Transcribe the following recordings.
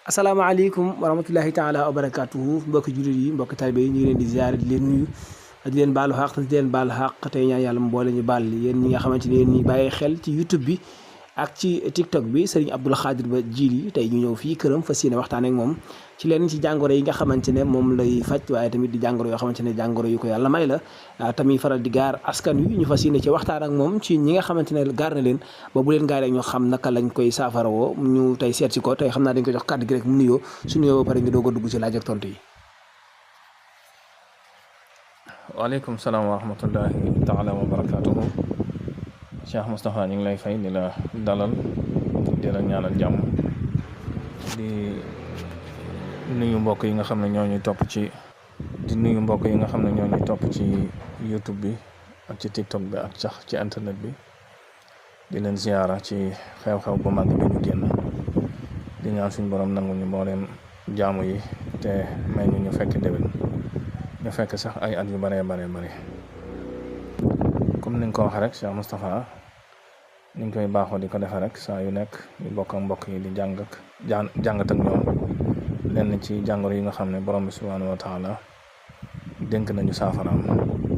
asalaamaaleykum wa rahmatullahi taala wa barakaatuhu mbokki jullit yi mbokki taalibe yi ñu ngi leen di ziare di leen nuyu di leen baalu xaq di leen baal xaq tey ñaan yàlla mu boole ñu baal yéen ñi nga xamante ne yéen ñi bàyyi xel ci YouTube bi ak ci TikTok bi Serigne Abdoul Khadir Ba Djily tey ñu ñëw fii këram fas yéene waxtaan ak moom ci leen ci jàngoro yi nga xamante ne moom lay faj waaye tamit di jàngoro yoo xamante ne jàngoro yu ko yàlla may la tamit faral di gaar askan wi ñu fas yéene ci waxtaan ak moom ci ñi nga xamante ne gaar na leen ba bu leen gaaree ñoo xam naka lañ koy saafarawoo ñu tey seet si ko tey xam naa dañ ko jox kàddu gi rek mu nuyoo su nuyoo ba pare ñu doog a dugg ci laaj ak tontu yi. waaleykum salaam wa rahmatullahi taala wa barakaatuhu. Cheikh Moustapha ñu ngi lay fay di la dalal di la ñaanal jàmm di nuyu mbokk yi nga xam ne ñoo ñuy topp ci YouTube bi ak ci TikTok bi ak sax ci internet bi di leen ziyaara ci xew-xew bu mag bi ñu génn di ñaan suñu borom nangu ñu mbooleem jaamu yi te may ñu fekk déwén ñu fekk sax ay at yu bare comme ni nga ko waxee rek Cheikh Moustapha ni ñu koy baaxoo di ko defee rek saa yu nekk ñu bokk ak mbokk yi di jàngat ak ñoom lenn ci jàngoro yi nga xam ne borom bi subhaanahu wa taala dénk nañu saafaraam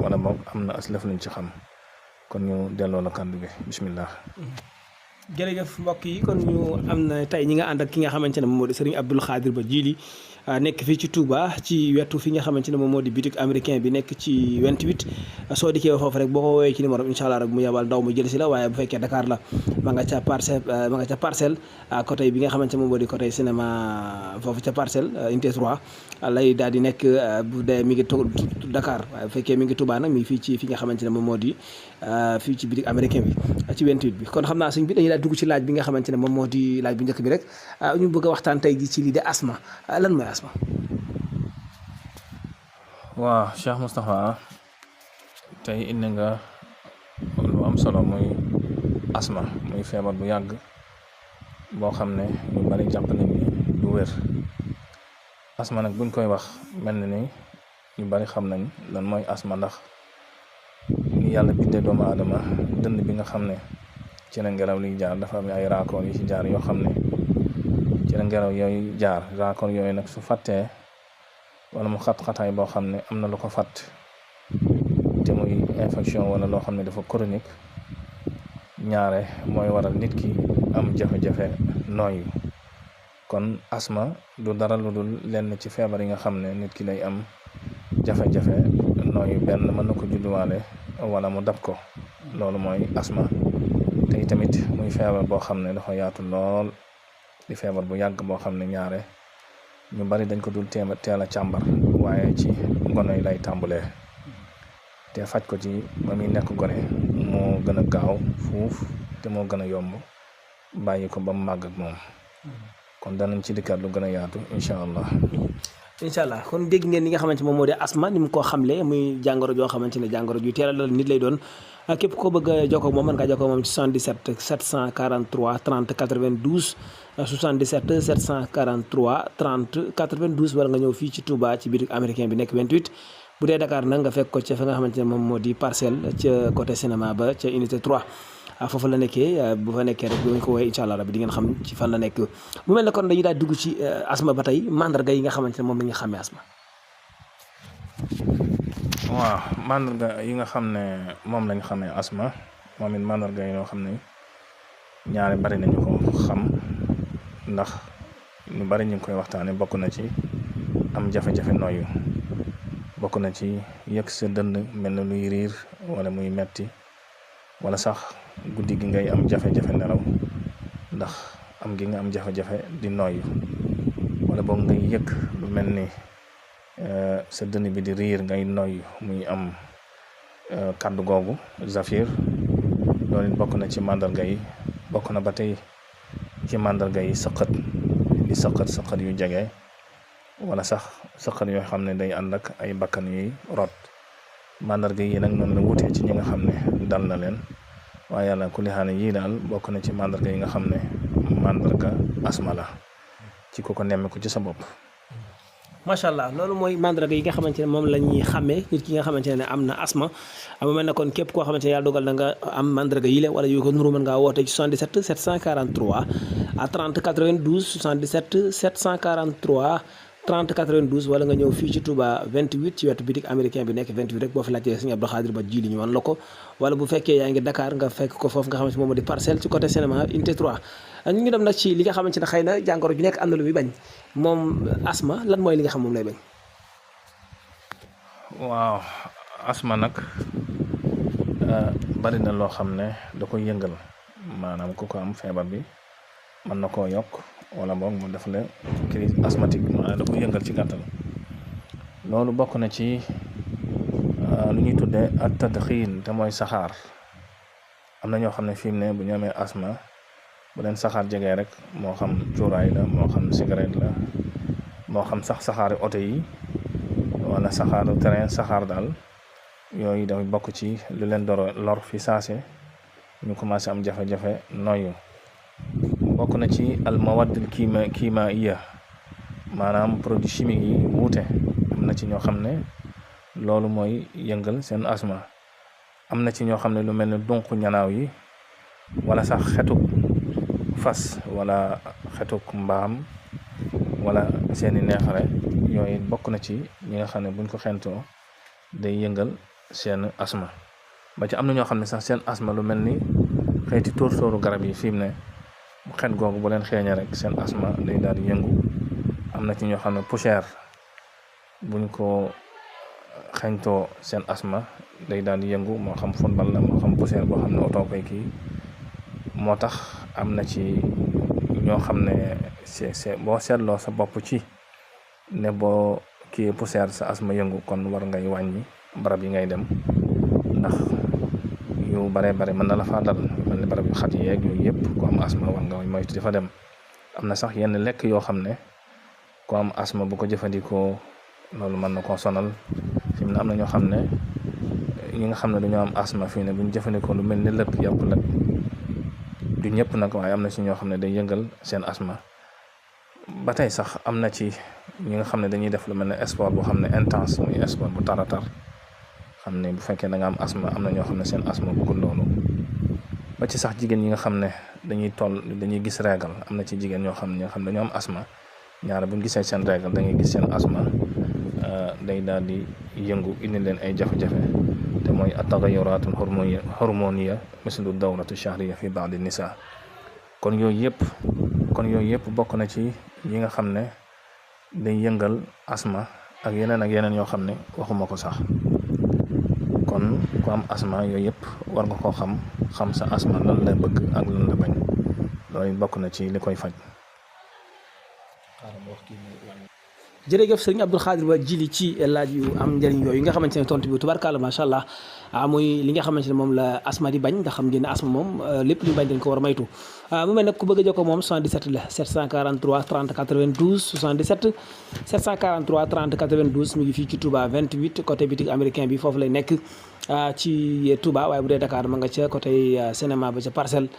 wala boog am na aslëf luñ ci xam kon ñu delloo la kàddu gi bismillah. jërëjëf mbokk yi kon ñu am na tey ñi nga ànd ak ki nga xamante ne moom moo di Serigne Abdoul Khadir Ba Djily nekk fii ci Touba ci wetu fi nga xamante ne moom moo di boutique américain bi nekk ci 28 soo dikkee foofu rek boo ko woowee ci numéro incha allah rek mu yebal ndaw mu jël si la waaye bu fekkee Dakar la ma nga ca parcelle côté bi nga xamante ne moom moo di côté cinéma foofu ca parcelle unité 3 lay daal di nekk bu dee mi ngi Dakar waaye bu fekkee mi ngi Touba nag mi fii ci fi nga xamante ne moom moo di fii ci boutique américain bi ci 28 bi kon xam naa suñ bi dañuy daal dugg ci laaj bi nga xamante ne moom moo di laaj bu njëkk bi rek ñu bëgg a waxtaan tey ji ci lii de asma lan mooy asma. waaw Cheikh Moustapha tey indi nga lu am solo muy asma muy feebar bu yàgg boo xam ne ñu bari jàpp nañ ni du wér asma nag buñ koy wax mel na ni ñu bari xam nañ lan mooy asma ndax ni yàlla bindee doomu aadama dënn bi nga xam ne ci la ngelaw liy jaar dafa am ay raakoor yi ci jaar yoo xam ne ci la ngelaw yooyu jaar raakoor yooyu nag su fàttee wala mu xat-xataay boo xam ne am na lu ko fàtt te muy infection wala loo xam ne dafa chronique ñaare mooy waral nit ki am jafe-jafe nooyu kon asma du dara lu dul lenn ci feebar yi nga xam ne nit ki day am jafe-jafe nooyu benn mën na ko judduwaale wala mu dab ko loolu mooy asma te tamit muy feebar boo xam ne dafa yaatu lool di feebar bu yàgg boo xam ne ñaare ñu bari dañ ko dul teel a càmbar waaye ci gone yi lay tàmbulee te faj ko ci ba muy nekk gone moo gën a gaaw fuuf te moo gën a yomb bàyyi ko ba mu màgg ak moom kon danañ ci dikkaat lu gën a yaatu incha allah kon dégg ngeen li nga xamante moom moo di asma ni mu ko xamle muy jàngoro joo xamante ne jàngoro ju teel a dal nit lay doon képp koo bëgg a jokkoo ak moom mën ngaa jokkoo ak moom ci 77 743 30 92 77 743 30 92 wala nga ñëw fii ci Touba ci biir américain bi nekk 28 bu dee Dakar nag nga fekk ko ca fa nga xamante ne moom moo di parcelle ca côté cinéma ba ca unité 3 foofu la nekkee bu fa nekkee rek bu ñu ko woowee incha allah rabbi di ngeen xam ci fan la nekk mu mel ne kon dañuy daal dugg ci asma ba tey mandarga yi nga xamante ne moom la ñu xàmmee asma. waaw mandarga yi nga xam ne moom lañ xamee asma moom it mandarga yi yoo xam ne ñaari bari nañu ko xam ndax ñu bari ñu ngi koy waxtaane bokk na ci am jafe-jafe nooyu bokk na ci yëg sa dënn mel na luy riir wala muy metti wala sax guddi gi ngay am jafe-jafe nelaw ndax am gi nga am jafe-jafe di nooyu wala boog ngay yëg lu mel ni sa dënn bi di riir ngay nooyu muy am kàddu googu zafir loolu it bokk na ci màndarga yi bokk na ba tey ci màndarga yi sëqët di sëqët yu jege wala sax sëqët yoo xam ne day ànd ak ay bakkan yuy rot màndarga yi nag noonu la wutee ci ñi nga xam ne dal na leen waaye yàlla ku lixaane yii daal bokk na ci màndarga yi nga xam ne màndarga asma la ci ku ko nemmeeku ci sa bopp. macha allah loolu mooy mandarga yi nga xamante ne moom la ñuy xàmmee nit ki nga xamante ne am na asma mu mel ne kon képp koo xamante ne yàlla dogal na nga am mandarga yi la wala yu ko nuru mën ngaa woote ci 77 743 à 30 92 77 743 30 92 wala nga ñëw fii ci Touba 28 ci wetu bitik américain bi nekk 28 rek boo fi laajtee Serigne Abdou Khadre Ba Djily ñu wan la ko wala bu fekkee yaa ngi Dakar nga fekk ko foofu nga xamante moom di parcelle ci côté cinéma unité 3 ñu ngi dem nag ci li nga xamante ne xëy na jàngoro ju nekk am na lu muy bañ moom asma lan mooy li nga xam moom lay bañ. waaw asma nag bari na loo xam ne da koy yëngal maanaam ku ko am feebar bi mën na koo yokk wala boog mu def la crise asthmatique maanaam da koy yëngal ci gàttal. loolu bokk na ci lu ñuy tuddee ak tadxiin te mooy saxaar. am na ñoo xam ne fi mu ne bu ñu amee asma bu leen saxaar jegee rek moo xam cuuraay la moo xam cigarette la moo xam sax saxaari oto yi wala saxaaru terrain saxaar daal yooyu dafay bokk ci lu leen lor fi saase ñu commencé am jafe-jafe noyyu. bokk na ci al mawaddil kiimaiya maanaam produit chimique yi wuute am na ci ñoo xam ne loolu mooy yëngal seen asma. am na ci ñoo xam ne lu mel ne dunq ñanaaw yi wala sax xetuk fas wala xetuk mbaam wala seeni neexare yooyu bokk na ci ñi nga xam ne buñ ko xentoo day yëngal seen asma. ba ci am na ñoo xam ne sax seen asma lu mel ni xeeti tóor-tóoru garab yi fi mu ne xet googu bu leen xeeñee rek seen asma day daal di yëngu. am na ci ñoo xam ne poussière buñ ko xeñtoo seen asma day daal di yëngu moo xam football la moo xam poussière boo xam ne oto koy kii moo tax am na ci ñoo xam ne c'est boo seetloo sa bopp ci ne boo kii poussière sa asma yëngu kon war ngay wàññi barab yi ngay dem ndax yu bare mën na la faa dal mel ni barab yu xat yeeg yooyu yëpp ku am asma war nga moytu di fa dem. am na sax yenn lekk yoo xam ne ku am asma bu ko jëfandikoo loolu mën na koo sonal. fi mu ne am na ñoo xam ne ñi nga xam ne dañoo am asma fii ne bu ñu jëfandikoo lu mel ni lëg yàpp lëg du ñëpp nag waaye am na ci ñoo xam ne day yëngal seen asma. ba tey sax am na ci ñi nga xam ne dañuy def lu mel ne sport boo xam ne intense muy sport bu taratar xam ne bu fekkee da nga am asma am na ñoo xam ne seen asma bëggul loolu. ba ci sax jigéen ñi nga xam ne dañuy gis régal am na ci jigéen ñoo xam ne dañoo am asma ñaare bu ñu gisee seen régal da ngay gis seen asma day daal di yëngu indi leen ay jafe-jafe te mooy at-tagayyuratul hormoniya mislu dawratu shahriya fi ba'di nisa. kon yooyu yëpp bokk na ci yi nga xam ne day yëngal asma ak yeneen yoo xam ne waxuma ko sax. kon ku am asma yooyu yëpp war nga koo xam sa asma lan la bëgg ak lan la bañ loolu bokk na ci li koy faj. jërëjëf sëriñ Abdou Khadre Ba Djily ci laaj yu am njëriñ yooyu nga xamante ne tontu bi tubarkalla macha allah muy li nga xamante ne moom la asma di bañ nga xam ngeen ne asma moom lépp lu bañ dañ ko war a maytu. mu mel nag ku bëgg a jokkoo moom 77 la 743 30 92 77 743 30 92 mi ngi fii ci Touba 28 côté bitik américain bi foofu lay nekk ci Touba waaye bu dee Dakar ma nga ca côté cinéma ba ca parcelle.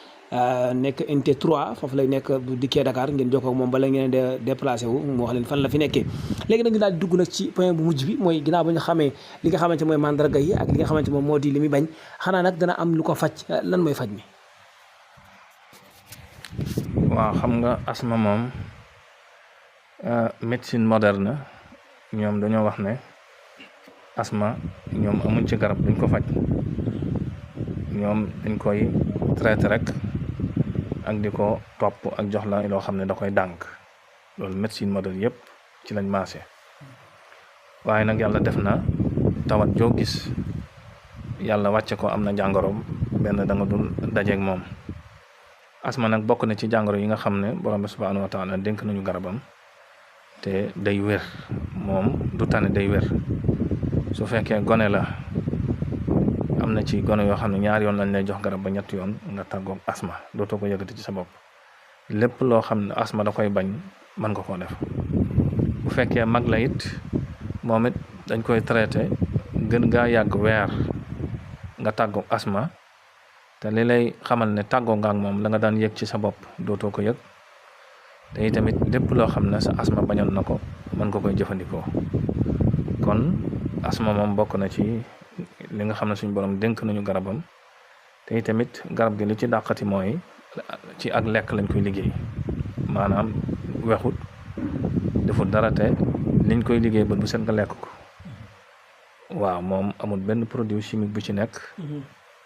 nekk unité 3 foofu lay nekk bu dikkee Dakar ngeen jokkoo ak moom bala ngeen de déplacé wu mu wax leen fan la fi nekkee. léegi nag ñu daal di dugg nag ci point bu mujj bi mooy ginnaaw ba ñu xamee li nga xamante mooy mandarga yi ak li nga xamante moom moo di li muy bañ xanaa nag dana am lu ko faj lan mooy faj mi. waaw xam nga asma moom médecine moderne ñoom dañoo wax ne asma ñoom amuñ ci garab duñ ko faj ñoom dañ koy traité rek ak di ko topp ak jox la loo xam ne da koy dànk loolu médecine moderne yëpp ci lañ maase. waaye nag yàlla def na tawat joo gis yàlla wàcce ko am na jàngoroom benn da nga dul dajeeg moom. asma nag bokk na ci jàngoro yi nga xam ne borom bi subhanahu wa taala dénk nañu garabam te day wér moom du tane day wér. su fekkee gone la am na ci gone yoo xam ne ñaar yoon lañ lay jox garab ba ñett yoon nga tàggoog asma dootoo ko yëgati ci sa bopp. lépp loo xam ne asma da koy bañ mën nga koo def. bu fekkee mag la it moom it dañ koy traité gën gaa yàgg weer nga tàggoog asma te li lay xamal ne tàggoo nga ak moom la nga daan yëg ci sa bopp dootoo ko yëg. te tamit lépp loo xam ne sa asma bañoon na ko mën nga koy jëfandikoo. kon asma moom bokk na ci li nga xam ne suñu borom dénk nañu garabam te tamit garab gi li ci dàqati mooy ci ak lekk lañ koy liggéey, maanaam wexut defut dara te liñ koy liggéey ba bu set nga lekk ko. waaw moom amul benn produit chimique bu ci nekk,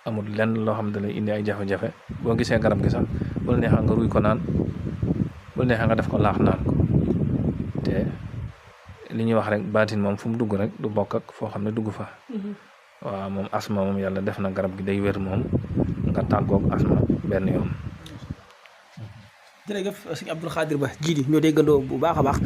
amul lenn loo xam ne da lay indi ay jafe-jafe. boo gisee garab gi sax bu la neexee nga ruy ko naan, bu la neexee nga def ko laax naan ko. te li ñuy wax rek baatin moom fu mu dugg rek du bokk ak foo xam ne dugg fa. waaw moom asma moom yàlla def na garab gi day wér moom nga tàggoog asma benn yoon. jërëjëf sëñ Abdou Khadre Ba Djily ñoo déggandoo bu baax a baax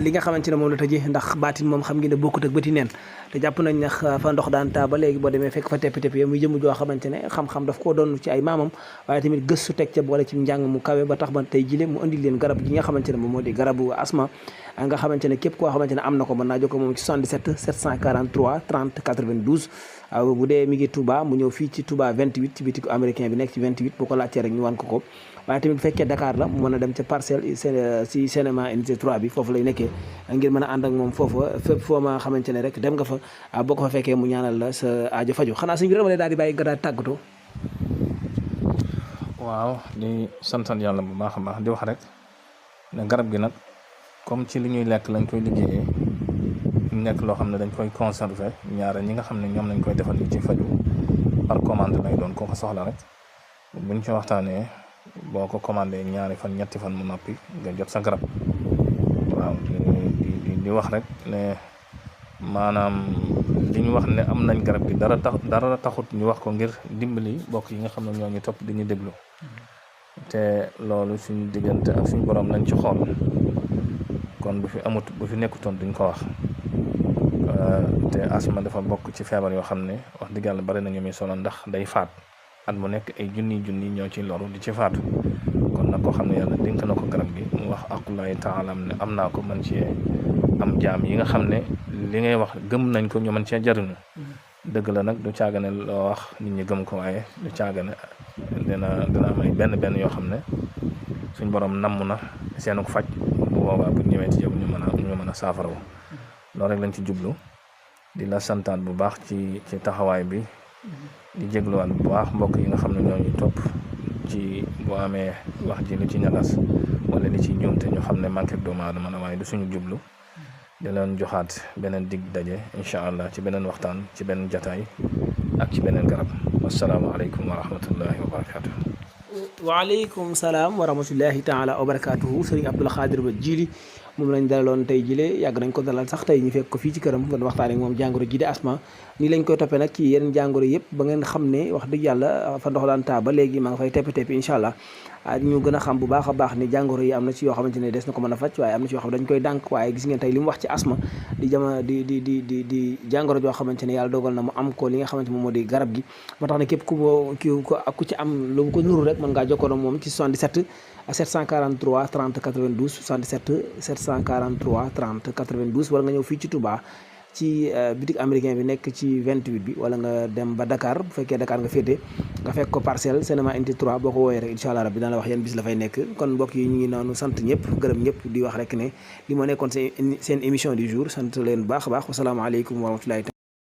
li nga xamante ne moom la tëjee, ndax baatin moom xam ngeen ne bokkut ak bëti neen. te jàpp nañ ne fa ndox daan taa ba léegi boo demee fekk fa tepp-tepp yi muy jëm joo xamante ne xam-xam daf koo doon ci ay maamam, waaye tamit gëstu teg ca boole ci njàng mu kawe ba tax ba tey jile mu indi leen garab gi nga xamante ne moom moo di garabu asma nga xamante ne képp koo xamante ne am na ko mën naa jokkoo moom ci 77 743 30 92. bu dee mi ngi Touba mu ñëw fii ci Touba 28 ci bitiku américain bi nekk ci 28 bu ko laajtee rek ñu wan ko. waaye tamit bu fekkee Dakar la mu mën a dem ca parcelle ci cinéma unité 3 bi foofu lay nekkee ngir mën a ànd ak moom foofa fépp foo ma xamante ne rek dem nga fa boo ko fa fekkee mu ñaanal la sa aajo faju. xanaa suñu bi dama lay daal di bàyyi nga daal tàggatoo. waaw di santan yàlla bu baax a baax di wax rek ne garab gi nag comme ci li ñuy lekk lañ koy liggéeyee nekk loo xam ne dañ koy conserver ñaare ñi nga xam ne ñoom lañ koy defal ci faju par commande lay doon koo ko soxla rek buñ ci waxtaanee boo ko commandé ñaari fan ñetti fan mu noppi nga jot sa garab. waaw di wax rek ne maanaam li ñu wax ne am nañ garab gi dara taxut ñu wax ko ngir dimbali bokk yi nga xam ne ñoo ñu topp di ñu déglu te loolu suñu diggante ak suñu borom lañ ci xool. kon bu fi nekkutoon duñ ko wax. te asma dafa bokk ci feebar yoo xam ne wax dëgg yàlla bari nañu muy solo ndax day faat at mu nekk ay junni ñoo ci loru di ci faatu. kon nag koo xam ne yàlla dénk na ko garab gi mu wax aqullahi taala ne am naa ko mën cee am jaam yi nga xam ne li ngay wax gëm nañ ko ñu mën cee jariñu. dëgg la nag du caagane loo wax nit ñi gëm ko, waaye du caagane dina am ay benn yoo xam ne suñ borom namm na seenu faj bu boobaa bu ñëwee ci yow ñu mën a saafarawu. loolu rek lañ ci jublu. di la santaat bu baax ci taxawaay bi, di jégluwaat bu baax mbokk yi nga xam ne ñoo ñu topp ci bu amee wax ji lu ci ñagas wala li ci ñoom te ñu xam ne manqué doomu aadama la, waaye du suñu jublu. di leen joxaat beneen dig daje incha allah ci beneen waxtaan ci beneen jataay ak ci beneen garab. wasalaamaaleykum wa rahmatullahi wa barakaatu. waaleykum salaam wa rahmatullahi taala wa barakaatuhu. sëriñ Abdou Khadre Ba Djily moom lañ dalaloon tey jile yàgg nañ ko dalal sax tey ñu fekk ko fii ci këram doon waxtaanee ak moom jàngoro ji di asma. nii lañ koy toppee nag ci yeneen jàngoro yëpp ba ngeen xam ne wax dëgg yàlla fa ndox daan taa ba léegi maa nga fay tepp-tepp incha allah. ñu gën a xam bu baax a baax ni jàngoro yi am na ci yoo xamante ne des na ko mën a faj, waaye am na ci yoo xam ne dañ koy dànk. waaye gis ngeen tey li mu wax ci asma di jàngoro joo xamante ne yàlla dogal na mu am ko li nga xamante moom moo di garab gi. moo tax ne képp ku ci am lu ko nuru rek mën ngaa jokkoo moom ci 77 743 30 92 77 743 30 92 wala nga ñëw fii ci Touba ci bitik américain bi nekk ci 28 bi, wala nga dem ba Dakar bu fekkee Dakar nga féete nga fekk ko parcelle cinéma unité 3 boo ko woowee rek incha allah rabbi dana la wax yan bis la fay nekk. kon mbokk yi ñu ngi noonu sant ñëpp gërëm ñëpp di wax rek ne li moo nekkoon seen émission du jour. sant leen bu baax a baax wasalaamaaleykum wa rahmatullahi